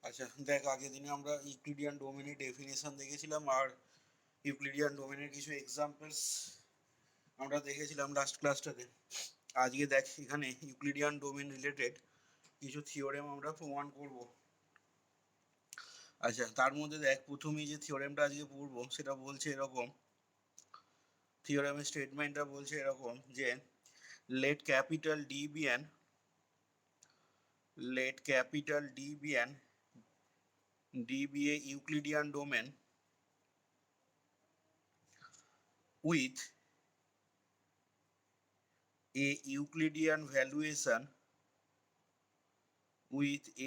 আচ্ছা দেখ, আগের দিনে আমরা ইউক্লিডিয়ান ডোমেনের ডেফিনেশন দেখেছিলাম আর ইউক্লিডিয়ান ডোমেনের কিছু এক্সাম্পলস আমরা দেখেছিলাম লাস্ট ক্লাসটাতে। আজকে দেখ এখানে ইউক্লিডিয়ান ডোমেন রিলেটেড কিছু থিওরেম আমরা প্রমাণ করব। আচ্ছা, তার মধ্যে দেখ প্রথমেই যে থিওরেমটা আজকে পড়বো সেটা বলছে এরকম, থিওরেমের স্টেটমেন্টটা বলছে এরকম যে let capital D be an a Euclidean domain with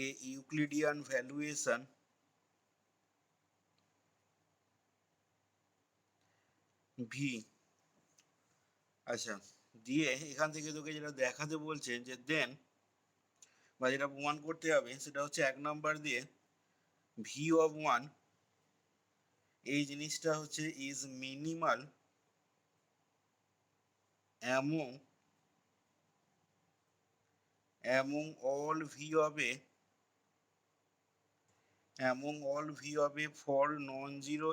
a Euclidean valuation v। আচ্ছা, দিয়ে এখান থেকে তোকে যেটা দেখাতে বলছে যে দেন, বা যেটা প্রমাণ করতে হবে সেটা হচ্ছে 1 নাম্বার দিয়ে ভি অফ ওয়ান, এই জিনিসটা হচ্ছে is minimal among all v of a for non-zero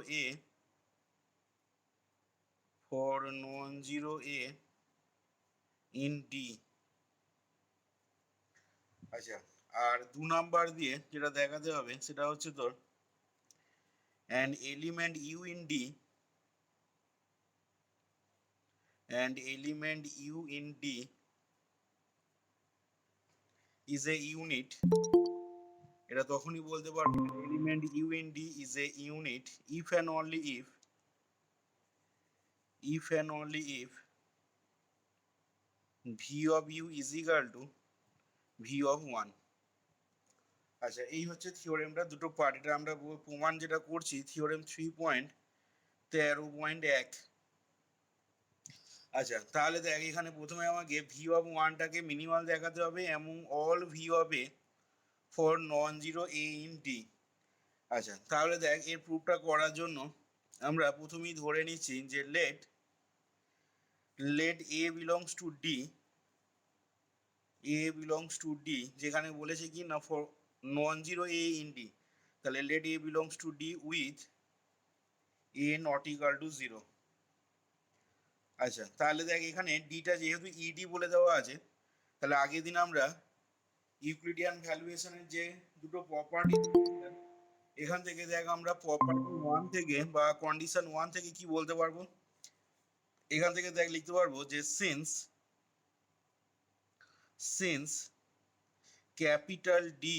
a in D। আচ্ছা, আর 2 নাম্বার দিয়ে যেটা দেখাতে হবে সেটা হচ্ছে তোর an element u in D is a unit। এটা তখনই বলতে পারবো element u in D is a unit if and only if v of u is equal to v of 1। আচ্ছা, এই হচ্ছে থিওরেমটা, দুটো পার্ট। এটা আমরা প্রমাণ যেটা করছি থিওরেম 3.13.1। আচ্ছা, তাহলে দেখ এখানে প্রথমে আমাকে ভি অফ ওয়ানটাকে মিনিমাল দেখাতে হবে এবং all V of A for non zero A in D. আচ্ছা, তাহলে দেখ এর প্রুফটা করার জন্য আমরা প্রথমেই ধরে নিচ্ছি যে let A belongs to D, যেখানে বলেছে কি না for non zero A in D, তাহলে let A belongs to D with A not equal to zero. আচ্ছা, তাহলে দেখ এখানে ডিটা যেহেতু ইডি বলে দেওয়া আছে, তাহলে আগের দিন আমরা ইউক্লিডিয়ান ভ্যালুয়েশনের যে দুটো প্রপার্টি, এখান থেকে দেখ আমরা প্রপার্টি ওয়ান থেকে বা কন্ডিশন ওয়ান থেকে কি বলতে পারবো, এখান থেকে দেখ লিখতে পারবো যে since capital D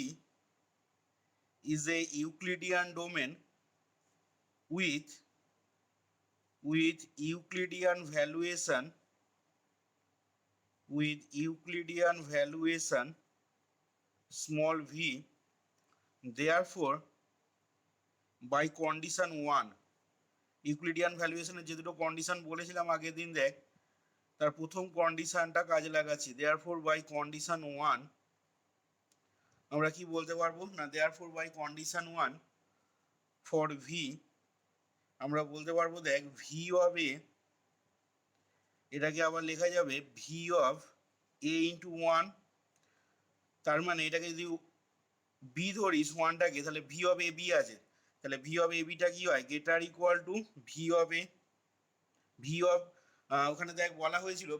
is a Euclidean domain with Euclidean valuation small v, therefore by condition 1, Euclidean ভ্যালুয়েশনের যে দুটো কন্ডিশন বলেছিলাম আগের দিন দেখ, তার প্রথম কন্ডিশনটা কাজে লাগাচ্ছি। therefore by condition 1 আমরা কি বলতে পারবো না, therefore by condition 1 for v আমরা বলতে পারবো দেখ ভি অফ এ, এটাকে আবার লেখা যাবে V of A into one. তার মানে এটাকে যদি বি ধরিস ওয়ানটাকে, তাহলে ভি অফ এ বি আছে, তাহলে ভি অফ এ বিটা কি হয়, greater equal to V of ওখানে দেখ বলা হয়েছিল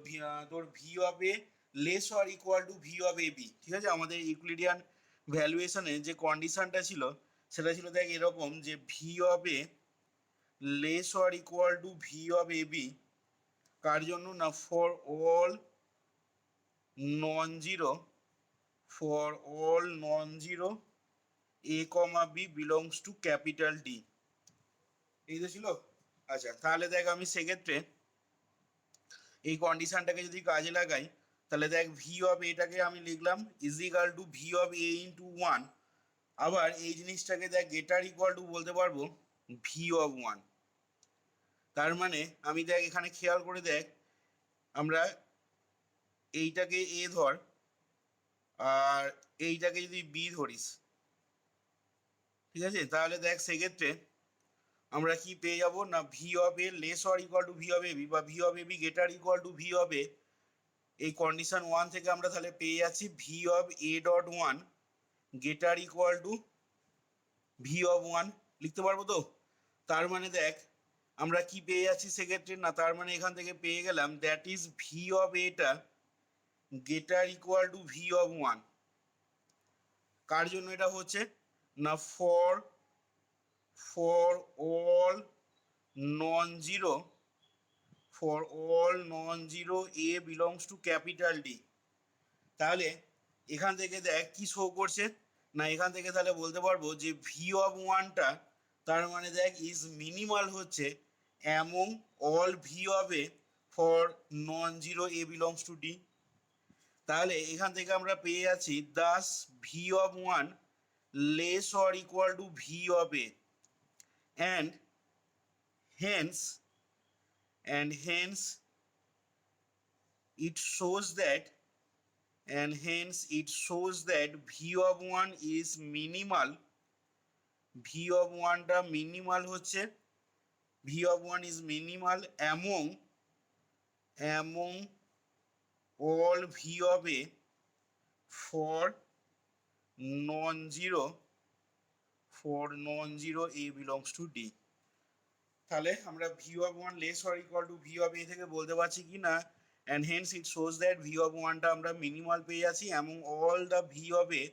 তোর v of A less or equal to V of A b. ঠিক আছে, আমাদের ইউক্লিডিয়ান ভ্যালুয়েশনে যে কন্ডিশনটা ছিল সেটা ছিল দেখ এরকম যে V of A less or equal to V of A B, কার জন্য না for all non zero A comma B belongs to capital D. এই তো ছিল। আচ্ছা, তাহলে দেখ আমি সেক্ষেত্রে এই কন্ডিশনটাকে যদি কাজে লাগাই, তাহলে দেখ ভি অফ এটাকে আমি লিখলাম is equal to V of A into one. আবার এই জিনিসটাকে দেখ গেটার ইকুয়াল টু বলতে পারবো ভি অফ ওয়ান। তার মানে আমি দেখ এখানে খেয়াল করে দেখ, আমরা এইটাকে এ ধর আর এইটাকে যদি বি ধরিস, ঠিক আছে, তাহলে দেখ সেক্ষেত্রে আমরা কি পেয়ে যাব না V of A less or equal to V of A B, বা V of A B greater equal to V of A. এই কন্ডিশন ওয়ান থেকে আমরা তাহলে পেয়ে যাচ্ছি V of A dot one greater equal to V of one লিখতে পারবো তো? তার মানে দেখ আমরা কি পেয়ে যাচ্ছি সেক্ষেত্রে, না তার মানে এখান থেকে পেয়ে গেলাম দ্যাট ইজ ভি অফ এটা greater equal to V of one. কার জন্য এটা হচ্ছে, না for all non zero, for all non zero A belongs to capital D. তাহলে এখান থেকে দেখ কি শো করছে, না এখান থেকে তাহলে বলতে পারবো যে ভি অফ ওয়ানটা তার মানে দেখ ইজ মিনিমাল হচ্ছে among all V of A for non zero A belongs to D. তাহলে এখান থেকে আমরা পেয়ে যাচ্ছি Das V of one less or equal to V of A, and hence it shows that v of 1 is minimal, v of 1 টা minimal হচ্ছে, v of 1 is minimal among all v of a for non-zero a belongs to d। তাহলে আমরা v of 1 less or equal to v of a থেকে বলতে পারছি কি না, and hence it shows that v of 1 টা আমরা minimal পেয়ে যাচ্ছি among all the v of a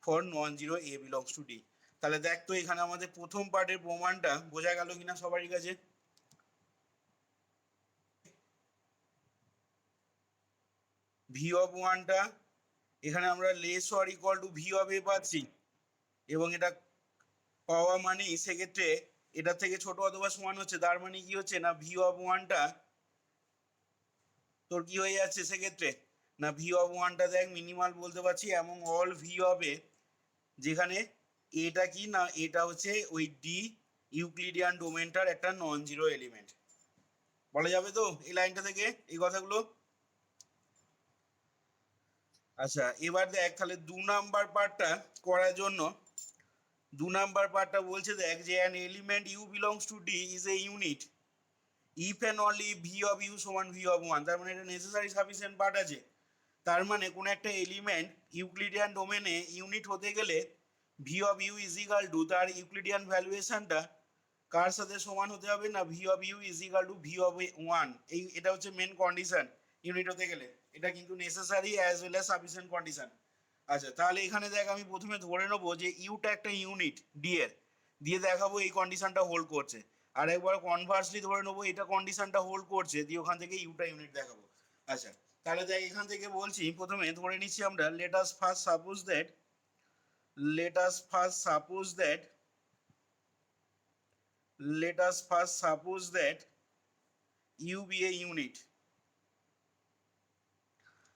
for non-zero a belongs to d। তাহলে দেখ তো এখানে আমাদের প্রথম পার্টের প্রমাণটা বোঝা গেল কিনা সবারই কাছে? v of 1 টা এখানে আমরা less or equal two v of a পাচ্ছি, এবং এটা পাওয়া মানেই সেক্ষেত্রে এটা থেকে ছোট অথবা সমান হচ্ছে, তার মানে কি হচ্ছে না v of 1 টা তোর কি হয়ে যাচ্ছে সেক্ষেত্রে, না ভি অফ ওয়ানটা দেখ মিনিমাল বলতে পারছি এবং অল ভি অফ এ, যেখানে এটা কি না এটা হচ্ছে ওই ডি ইউক্লিডিয়ান ডোমেনটার একটা নন জিরো এলিমেন্ট। বলা যাবে তো এই লাইনটা থেকে এই কথাগুলো? আচ্ছা এবার দেখ তাহলে 2 নাম্বার পার্টটা করার জন্য 2 নাম্বার পার্টটা বলছে দেখ যে an element u belongs to D is a unit if and only v of u সমান ভি অফ ওয়ান। তার মানে এটা নেসেসারি সাফিসিয়েন্ট পার্ট আছে। তার মানে কোনো একটা এলিমেন্ট ইউক্লিডিয়ান ডোমেনে ইউনিট হতে গেলে v of u is equal to তার ইউক্লিডিয়ান ভ্যালুয়েশনটা কার সাথে সমান হতে হবে, না V of u is equal to V of one. এটা হচ্ছে মেন কন্ডিশন ইউনিট হতে গেলে, এটা কিন্তু necessary as well as sufficient condition. আচ্ছা তাহলে এখানে দেখ আমি প্রথমে ধরে নেবো যে ইউটা একটা ইউনিট ডি এর, দিয়ে দেখাবো এই কন্ডিশনটা হোল্ড করছে, আর একবার কনভার্সলি ধরে নেবো এটা কন্ডিশনটা হোল্ড করছে, দিয়ে ওখান থেকে ইউটা ইউনিট দেখাবো। আচ্ছা তাহলে দেখ এখান থেকে বলছি প্রথমে ধরে নিচ্ছি আমরা let us first suppose that u be a unit.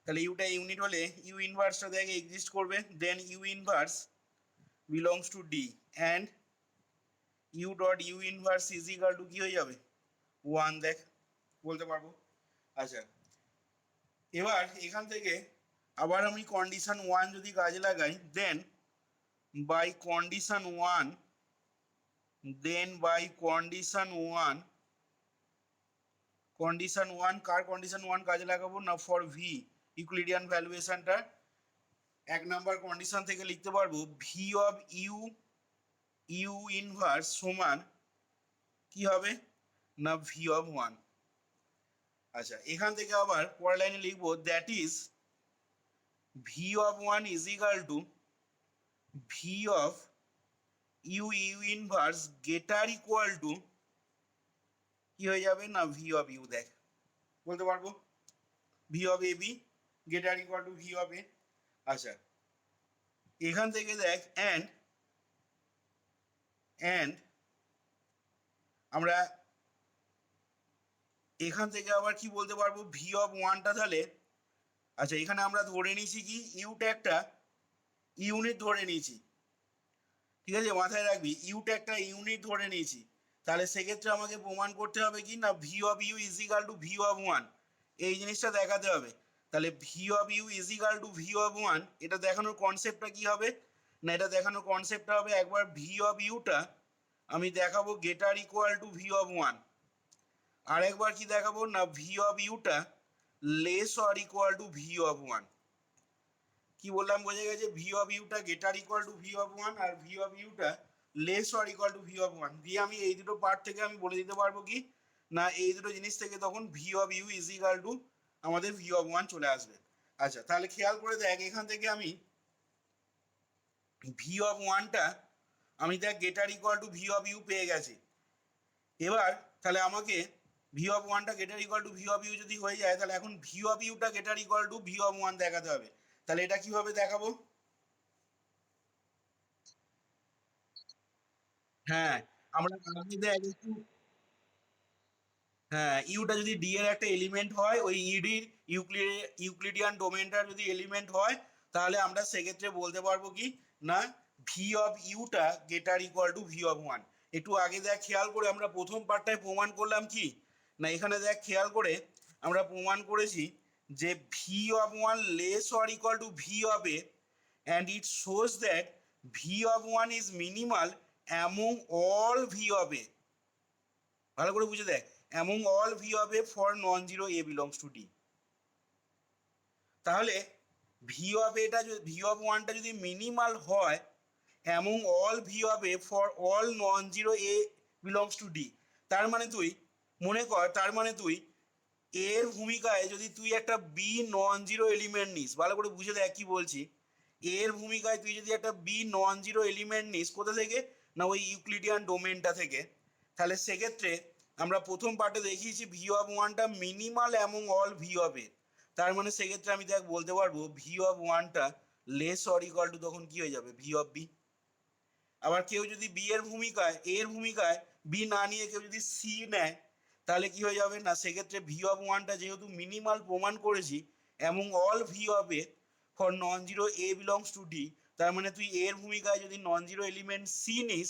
তাহলে ইউটা ইউনিট হলে ইউ ইনভার্সটা দেখ এক্সিস্ট করবে, then u inverse belongs to D and u dot u inverse is equal to কি হয়ে যাবে ওয়ান, দেখ বলতে পারবো। আচ্ছা এবার এখান থেকে আবার আমি কন্ডিশন ওয়ান যদি কাজে লাগাই, দেন বাই কন্ডিশন ওয়ান কার কন্ডিশন ওয়ান কাজে লাগাবো, না ফর ভি ইউক্লিডিয়ান ভ্যালুয়েশনটা এক নাম্বার কন্ডিশন থেকে লিখতে পারবো ভি অফ ইউ ইনভার্স সমান কি হবে, না ভি অফ ওয়ান। আচ্ছা এখান থেকে আবার পরের লাইনে লিখবো that is V of one is equal to V of you inverse গেটার equal two কি হয়ে যাবে, না ভি অফ ইউ, দেখ বলতে পারবো V of A B greater equal to V of A. আচ্ছা এখান থেকে দেখ অ্যান্ড আমরা এখান থেকে আবার কি বলতে পারবো ভি অফ ওয়ানটা তাহলে, আচ্ছা এখানে আমরা ধরে নিয়েছি কি ইউটা একটা ইউনিট ধরে নিয়েছি, ঠিক আছে মাথায় রাখবি ইউটা একটা ইউনিট ধরে নিয়েছি। তাহলে সেক্ষেত্রে আমাকে প্রমাণ করতে হবে কি না V of u is equal to V of one, এই জিনিসটা দেখাতে হবে। তাহলে V of u is equal to V of one, এটা দেখানোর কনসেপ্টটা কি হবে, না এটা দেখানোর কনসেপ্টটা হবে একবার ভি অফ ইউটা আমি দেখাবো greater equal to V of one, আর একবার কি দেখাবো, না ভি অফ ইউটা less or equal to V of one. কি বললাম বোঝা গেছে, ভি অফ ইউটা greater equal to V of one আর ভি অফ ইউটা less or equal to V of one, দিয়ে আমি এই দুটো পার্ট থেকে আমি বলে দিতে পারবো কি না এই দুটো জিনিস থেকে তখন v of u is equal to আমাদের ভি অফ ওয়ান চলে আসবে। আচ্ছা তাহলে খেয়াল করে দেখ এখান থেকে আমি ভি অফ ওয়ানটা আমি দেখ greater equal to V of u পেয়ে গেছি। এবার তাহলে আমাকে ভি অফ ওয়ানটা greater equal to V of u যদি হয়ে যায় তাহলে এখন ভি অফ ইউটা greater equal to V of one দেখাতে হবে। তাহলে এটা কিভাবে দেখাবো? হ্যাঁ আমরা আগে দেখ একটু, হ্যাঁ ইউটা যদি ডি এর একটা এলিমেন্ট হয় ওই ইডির ইউক্লিডিয়ান ডোমেনটার যদি এলিমেন্ট হয় তাহলে আমরা সেক্ষেত্রে বলতে পারবো কি না ভি অফ ইউটা greater equal to V of one. একটু আগে দেখ খেয়াল করে আমরা প্রথম পার্টটায় প্রমাণ করলাম কি না এখানে দেখ খেয়াল করে আমরা প্রমাণ করেছি যে V of one less or equal to V of A and it shows that V of one is minimal among all V of A. ভালো করে বুঝে দেখ among all V of A for non zero A belongs to D. তাহলে V of এটা যদি V of ওয়ানটা যদি minimal হয় among all V of A for all non zero A belongs to D, তার মানে তুই মনে কর তার মানে তুই এর ভূমিকায় যদি তুই একটা বি নন জিরো এলিমেন্ট নিস, ভালো করে বুঝে দেখ কি বলছি, এর ভূমিকায় তুই যদি একটা বি নন জিরো এলিমেন্ট নিস কোথা থেকে না ওই ইউক্লিডিয়ান ডোমেনটা থেকে, তাহলে সেক্ষেত্রে আমরা প্রথম পার্টে দেখিয়েছি ভি অফ ওয়ানটা minimal among all V of A, তার মানে সেক্ষেত্রে আমি দেখ বলতে পারবো ভি অফ ওয়ানটা লেস অর ইকুয়াল টু তখন কি হয়ে যাবে ভি অফ বি। আবার কেউ যদি বি এর ভূমিকায় এর ভূমিকায় বি না নিয়ে কেউ যদি সি নেয় তাহলে কি হয়ে যাবে না সেক্ষেত্রে ভি অফ ওয়ানটা যেহেতু মিনিমাল প্রমাণ করেছি এবং all V of A for non zero A belongs to D, তার মানে তুই এর ভূমিকায় যদি নন জিরো এলিমেন্ট সি নিস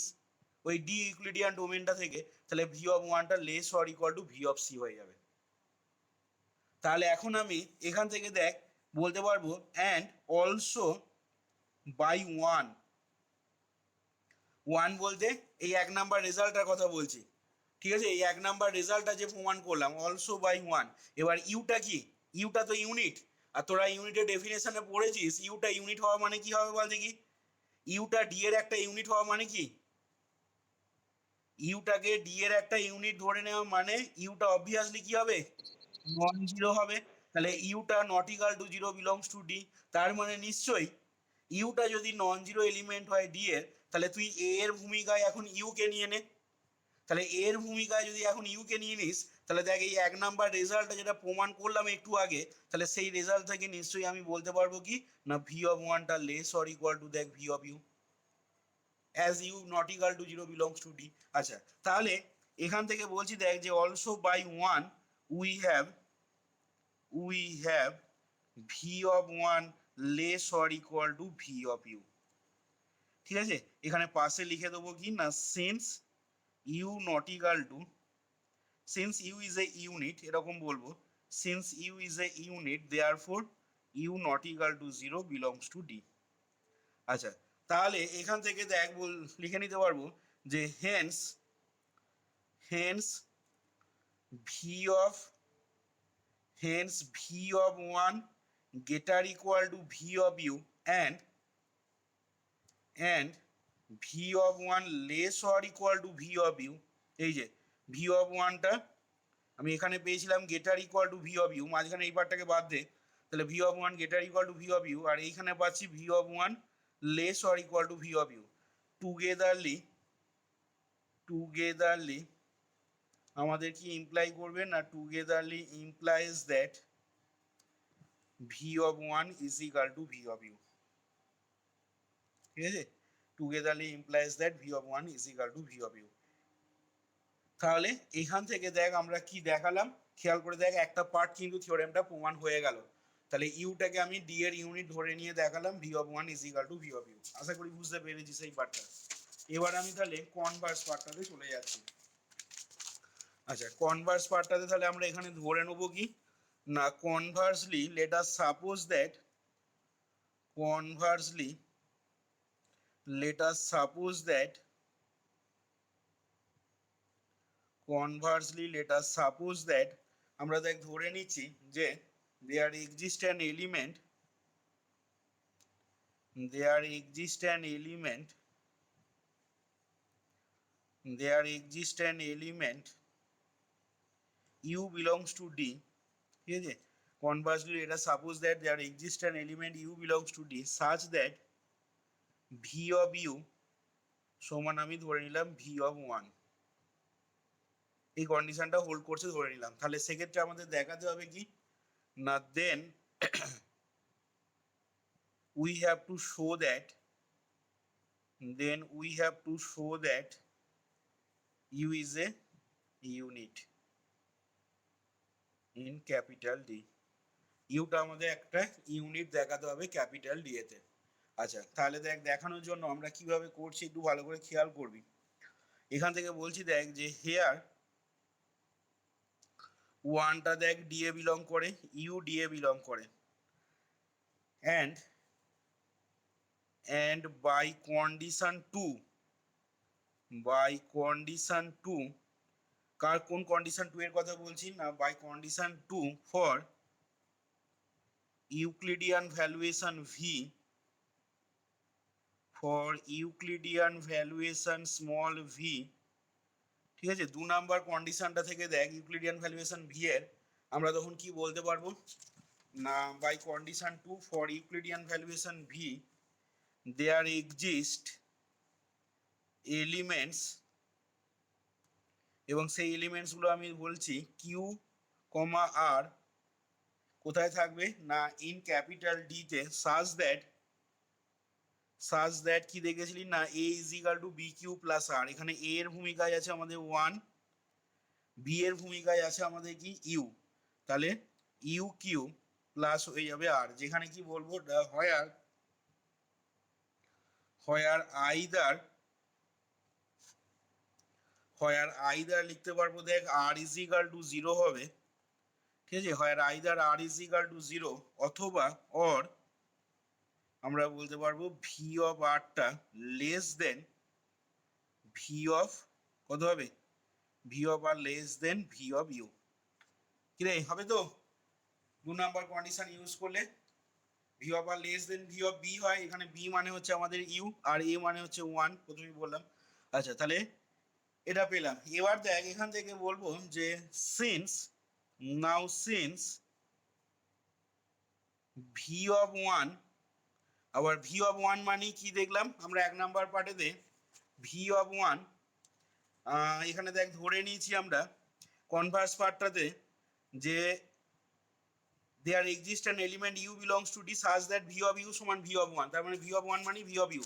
ওই ডি ইউক্লিডিয়ান ডোমেনটা থেকে তাহলে ভি অফ ওয়ানটা less or equal to V of c হয়ে যাবে। তাহলে এখন আমি এখান থেকে দেখ বলতে পারবো and also by one, one বলতে এই এক নাম্বার রেজাল্টটার কথা বলছি, ঠিক আছে, এই এক নাম্বার রেজাল্টটা যে প্রমাণ করলাম অলসো বাই ওয়ান। এবার ইউটা কি, ইউটা তো ইউনিট, আর তোরা ইউনিটের ডেফিনেশনে পড়েছিস ইউটা ইউনিট হওয়া মানে কি হবে বল দেখি, ইউটা ডি এর একটা ইউনিট হওয়া মানে কি, ইউটাকে ডি এর একটা ইউনিট ধরে নেওয়া মানে ইউটা অবভিয়াসলি কি হবে নন জিরো হবে। তাহলে ইউটা not equal to zero belongs to D, তার মানে নিশ্চয়ই ইউটা যদি নন জিরো এলিমেন্ট হয় ডি এর তাহলে তুই এ এর ভূমিকায় এখন ইউ কে নিয়ে নে। তাহলে এর ভূমিকায় যদি এখন ইউ কে নিয়ে নিস তাহলে দেখ এই এক নাম্বার রেজাল্টটা যেটা প্রমাণ করলাম একটু আগে তাহলে সেই রেজাল্ট থেকে নিশ্চয়ই আমি বলতে পারবো কি না ভি অফ ওয়ানটা লেস অর ইকুয়াল টু দেখ v of u as u not equal to zero belongs to D. আচ্ছা তাহলে এখান থেকে বলছি দেখ যে also by one we have v of one less or equal to V of you. ঠিক আছে, এখানে পাশে লিখে দেবো কি না since u not equal to, since u is a unit এরকম বলবো, since u is a unit therefore u not equal to zero belongs to D. আচ্ছা তাহলে এখান থেকে দেখ লিখে নিতে পারবো যে hence hence v of v of one greater equal to V of u and v of one less or equal to V of u. এই যে ভি অফ ওয়ানটা আমি এখানে পেয়েছিলাম greater equal to V of u, মাঝখানে এই পার্টটাকে বাদ দে, তাহলে V of one greater equal to V of U, আর এইখানে পাচ্ছি V of one less or equal to V of U. Togetherly togetherly আমাদের কি ইমপ্লাই করবে না togetherly implies that V of one is equal to V of you. ঠিক আছে, togetherly implies that V of one is equal to V of U. তাহলে এখান থেকে দেখ আমরা কি দেখালাম খেয়াল করে দেখ একটা পার্ট কিন্তু থিওরেমটা প্রমাণ হয়ে গেল। তাহলে ইউটাকে আমি ডি এর ইউনিট ধরে নিয়ে দেখালাম V of one is equal to V of U, আশা করি বুঝতে পেরেছি সেই পার্টটা। এবার আমি তাহলে কনভার্স পার্টটাতে চলে যাচ্ছি। আচ্ছা কনভার্স পার্টটাতে তাহলে আমরা এখানে ধরে নেবো কি না conversely let us suppose that conversely let us suppose that conversely let us suppose that আমরা দেখ ধরে নিচ্ছি যে there exists an element there exists an element u belongs to d, ঠিক আছে, conversely let us suppose that there exists an element u belongs to d such that v of u সমান আমি ধরে নিলাম v of 1, এই কন্ডিশনটা hold করছে ধরে নিলাম। তাহলে সেক্ষেত্রে আমাদের দেখাতে হবে কি না, দেন we have to show that u is a unit in capital D, ইউটা আমাদের একটা ইউনিট দেখাতে হবে ক্যাপিটাল ডি এতে। আচ্ছা তাহলে দেখানোর জন্য আমরা কিভাবে করছি একটু ভালো করে খেয়াল করবি। এখান থেকে বলছি দেখ যে হেয়ার ওয়ানটা দেখ ডি এ বিলং করে, ইউ ডি এ বিলং করে, and by condition 2 কার কোন কন্ডিশন 2 এর কথা বলছি না, by condition 2 for Euclidean valuation small v, ঠিক আছে, 2 নাম্বার কন্ডিশনটা থেকে দেখ ইউক্লিডিয়ান ভ্যালুয়েশন ভি এর আমরা তখন কি বলতে পারবো না, by condition 2 for Euclidean valuation v there exist elements, এবং সেই এলিমেন্টসগুলো আমি বলছি কিউ কমা আর কোথায় থাকবে না ইন ক্যাপিটাল ডিতে, সাজ দ্যাট কি দেখেছিলি না A is equal to B Q plus R, এখানে এ এর ভূমিকায় আছে আমাদের 1, বি এর ভূমিকায় আছে আমাদের কি ইউ, তাহলে ইউ কিউ প্লাস হয়ে যাবে আর, যেখানে কি বলবো আইদার লিখতে পারবো দেখ আর ইজ ইকাল টু 0 হবে, ঠিক আছে, either r is equal to 0 অথবা অর আমরা বলতে পারবো ভি অফ আরটা লেস দেন ভি অফ কত হবে, v of R less than V of u, কি রে হবে তো? 2 নাম্বার কন্ডিশন ইউজ করলে v of R less than V of b হয়, এখানে বি মানে হচ্ছে আমাদের ইউ আর এ মানে হচ্ছে 1 প্রথমেই বললাম। আচ্ছা তাহলে এটা পেলাম। এবার দেখ এখান থেকে বলবো যে সিন্স ভি অফ 1, আবার ভি অফ 1 মানে কি দেখলাম আমরা 1 নাম্বার পার্টেতে ভি অফ 1 এখানে দেখ ধরে নিয়েছি আমরা কনভার্স পার্টটাতে যে there exist an element u belongs to D such that V of u সমান ভি অফ 1, তার মানে ভি অফ 1 মানে ভি অফ ইউ।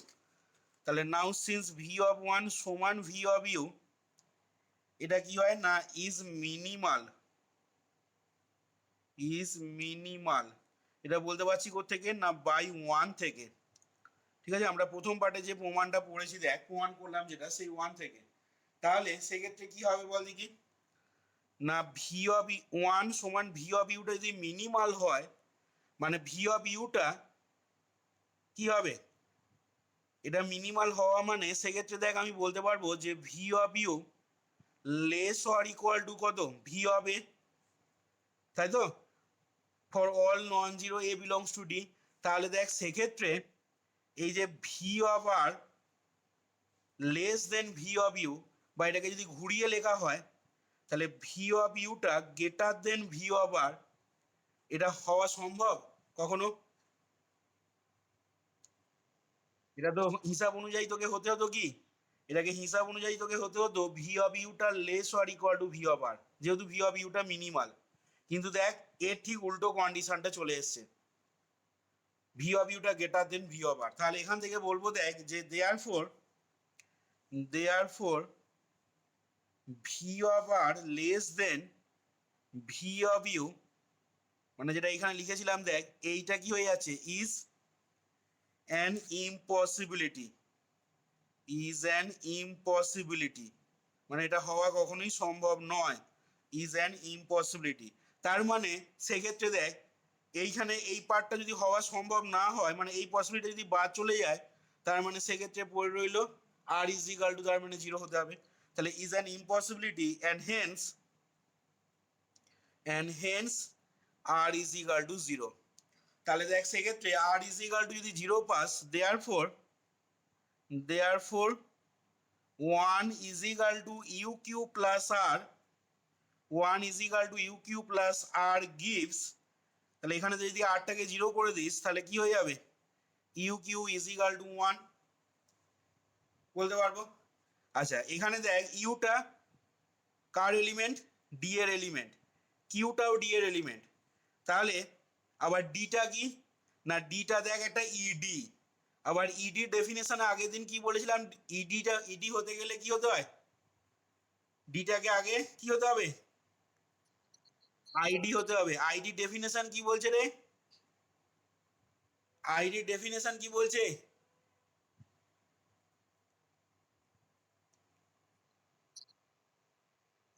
তাহলে নাও সিন্স ভি অফ 1 সমান ভি অফ ইউ, এটা কি হয় না ইজ মিনিমাল, এটা বলতে পারছি কোত্থেকে না বাই 1 থেকে, ঠিক আছে, আমরা প্রথম পার্টে যে প্রমাণটা পড়েছি দেখ প্রমাণ করলাম যেটা সেই 1 থেকে। তাহলে সেক্ষেত্রে কি হবে বল দেখি না ভি অফ 1 সমান ভি অফ ইউটা যদি মিনিমাল হয় মানে ভি অফ ইউটা কি হবে, এটা মিনিমাল হওয়া মানে সেক্ষেত্রে দেখ আমি বলতে পারবো যে V of U less or equal to কত ভি অফ এ, তাই তো, for all non zero A belongs to D. তাহলে দেখ সেক্ষেত্রে এই যে V of R less than V of U, বা এটাকে যদি ঘুরিয়ে লেখা হয় তাহলে ভি অফ ইউটা greater than V of R, এটা হওয়া সম্ভব কখনো? এটা তো হিসাব অনুযায়ী তোকে হতে হতো কি, এটাকে হিসাব অনুযায়ী তোকে হতে হতো ভি অফ ইউটা less or equal to V of R, যেহেতু ভি অফ ইউটা মিনিমাল। কিন্তু দেখ এর ঠিক উল্টো কন্ডিশনটা চলে এসছে, ভি অফ ইউটা greater than V of R. তাহলে এখান থেকে বলবো দেখ যে therefore V of R less than V of U, মানে যেটা এখানে লিখেছিলাম দেখ এইটা কি হয়ে যাচ্ছে ইজ অ্যান ইম্পসিবিলিটি, মানে এটা হওয়া কখনোই সম্ভব নয়, ইজ অ্যান ইম্পসিবিলিটি। তার মানে সেক্ষেত্রে দেখ এইখানে এই পার্টটা যদি হওয়া সম্ভব না হয় মানে এই পসিবিলিটি যদি বাদ চলে যায় তার মানে সেক্ষেত্রে পড়ে রইল আর ইজ ইকাল টু, তার মানে 0 হতে হবে। তাহলে is an impossibility and hence r is equal to 0। তাহলে দেখ সেক্ষেত্রে আর ইজ ইকাল টু যদি 0 pass therefore 1 is equal to uq plus r, 1 is equal to uq plus r gives, তাহলে এখানে যদি আরটাকে জিরো করে দিস তাহলে কি হয়ে যাবে, uq is equal to 1 বলতে পারবো। আচ্ছা এখানে দেখ ইউটা কার এলিমেন্ট, ডি এর এলিমেন্ট, কিউটাও ডি এর এলিমেন্ট, তাহলে আবার ডিটা কি না, ডিটা দেখ একটা ইডি, আবার ইডির ডেফিনেশনে আগের দিন কি বলেছিলাম, ইডিটা ইডি হতে গেলে কি হতে হয়, ডিটাকে আগে কি হতে হবে, আইডি হতে হবে। আইডি ডেফিনেশন কি বলছে রে, আইডি ডেফিনেশন কি বলছে,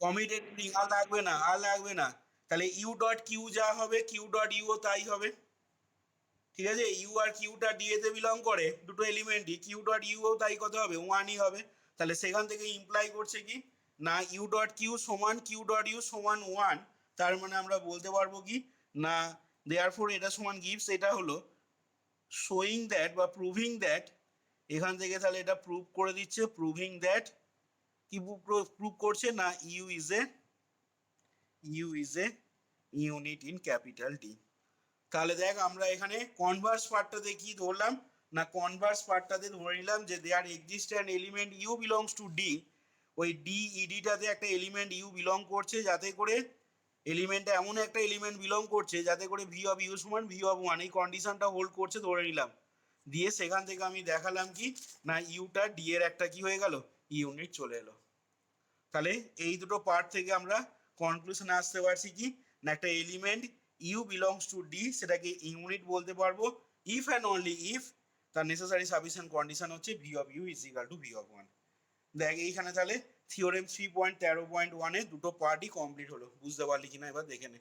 কমিটেড রিং, আর লাগবে না, আর লাগবে না, তাহলে ইউ ডট কিউ যা হবে কিউ ডট ইউও তাই হবে, ঠিক আছে। ইউ আর কিউটা ডি এতে বিলং করে, দুটো এলিমেন্টই, কিউ ডট ইউও তাই কত হবে, ওয়ানই হবে। তাহলে সেখান থেকে ইমপ্লাই করছে কি না ইউ ডট কিউ সমান কিউ ডট ইউ সমান ওয়ান, তার মানে আমরা বলতে পারবো কি না দেয়ারফর এটা সমান গিভস, এটা হলো শোয়িং দ্যাট বা প্রুভিং দ্যাট, এখান থেকে তাহলে এটা প্রুভ করে দিচ্ছে, প্রুভিং দ্যাট কি প্রুভ করছে না u is a unit in capital D. তাহলে দেখ আমরা এখানে কনভার্স পার্টটাতে কি ধরলাম না, কনভার্স পার্টটাতে ধরে নিলাম যে there exist an element u belongs to D, ওই ডি ইডিটাতে একটা এলিমেন্ট ইউ বিলং করছে, যাতে করে এলিমেন্টটা এমন একটা এলিমেন্ট বিলং করছে যাতে করে ভি অফ ইউ সমান ভি অফ ওয়ান, এই কন্ডিশনটা হোল্ড করছে ধরে নিলাম, দিয়ে সেখান থেকে আমি দেখালাম কি না ইউটা ডি এর একটা কি হয়ে গেল, ইউনিট চলে এলো। তাহলে এই দুটো পার্ট থেকে আমরা কনক্লুশনে আসতে পারছি কি না একটা element u belongs to D সেটাকে ইউনিট বলতে পারবো ইফ অ্যান্ড অনলি ইফ তার নেসেসারি সাফিসিয়েন্ট কন্ডিশন হচ্ছে v of u is equal to V of one. দেখ এইখানে তাহলে থিওরেম 3.13.1 দুটো পার্টই কমপ্লিট হলো, বুঝতে পারলি কিনা এবার দেখে নে।